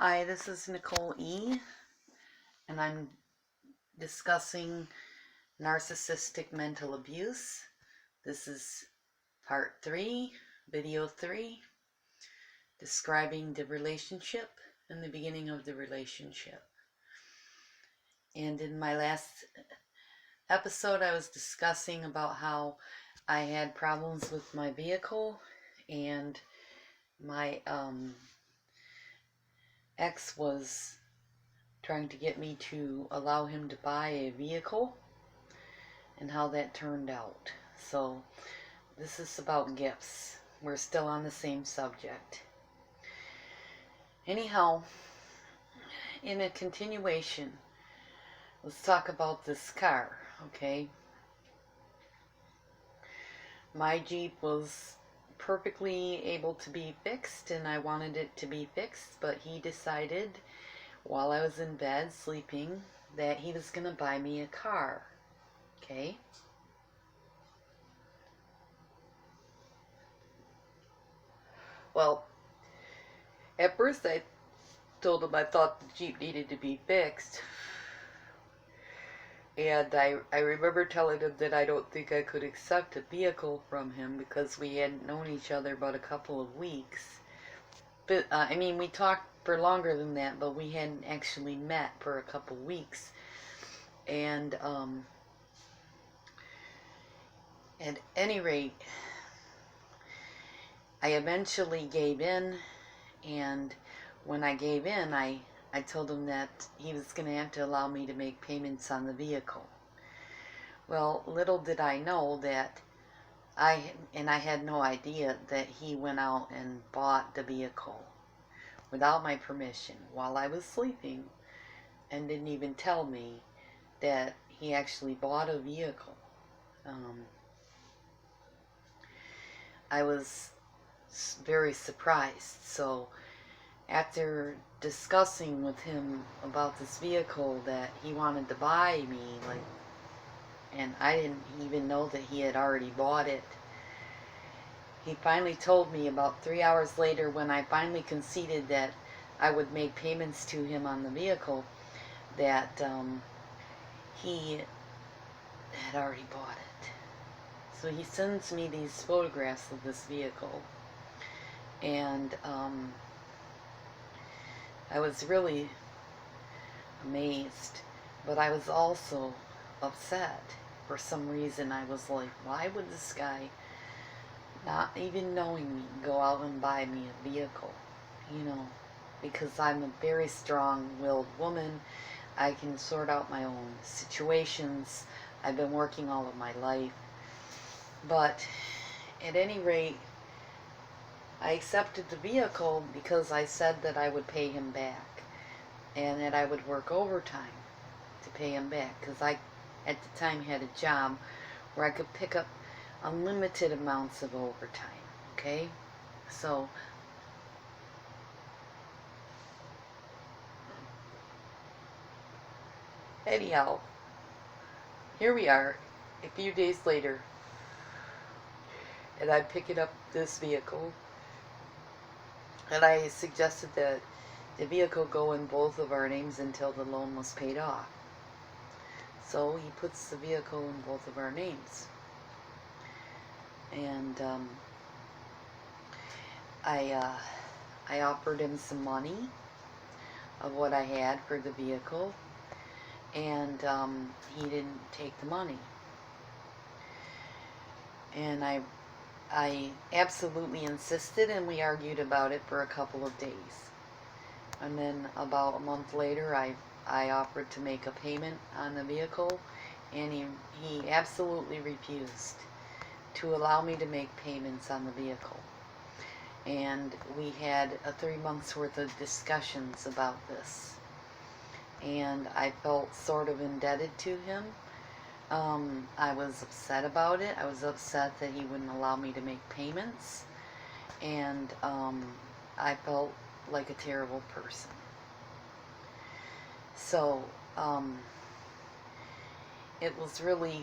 Hi, this is Nicole E., and I'm discussing narcissistic mental abuse. This is part 3, video 3, describing the relationship and the beginning of the relationship. And in my last episode, I was discussing about how I had problems with my vehicle, and my ex was trying to get me to allow him to buy a vehicle, and how that turned out. So this is about gifts. We're still on the same subject. Anyhow, in a continuation, let's talk about this car, okay? My Jeep was perfectly able to be fixed, and I wanted it to be fixed, but he decided while I was in bed sleeping that he was going to buy me a car, okay? Well, at first I told him I thought the Jeep needed to be fixed. And I remember telling him that I don't think I could accept a vehicle from him because we hadn't known each other about a couple of weeks. But, I mean, we talked for longer than that, but we hadn't actually met for a couple of weeks. And, at any rate, I eventually gave in, and when I gave in, I told him that he was going to have to allow me to make payments on the vehicle. Well, little did I know that I had no idea that he went out and bought the vehicle without my permission while I was sleeping, and didn't even tell me that he actually bought a vehicle. I was very surprised. So after discussing with him about this vehicle that he wanted to buy me, and I didn't even know that he had already bought it, he finally told me about 3 hours later, when I finally conceded that I would make payments to him on the vehicle, that he had already bought it. So he sends me these photographs of this vehicle, and I was really amazed, but I was also upset. For some reason, I was like, why would this guy, not even knowing me, go out and buy me a vehicle? You know, because I'm a very strong-willed woman. I can sort out my own situations. I've been working all of my life. But at any rate, I accepted the vehicle because I said that I would pay him back, and that I would work overtime to pay him back, because I at the time had a job where I could pick up unlimited amounts of overtime, okay? So anyhow, here we are a few days later, and I'm picking up this vehicle, and I suggested that the vehicle go in both of our names until the loan was paid off. So he puts the vehicle in both of our names. And I offered him some money of what I had for the vehicle, and he didn't take the money. And I absolutely insisted, and we argued about it for a couple of days. And then about a month later, I offered to make a payment on the vehicle, and he absolutely refused to allow me to make payments on the vehicle. And we had 3 months worth of discussions about this, and I felt sort of indebted to him. I was upset about it. I was upset that he wouldn't allow me to make payments, and I felt like a terrible person. So it was really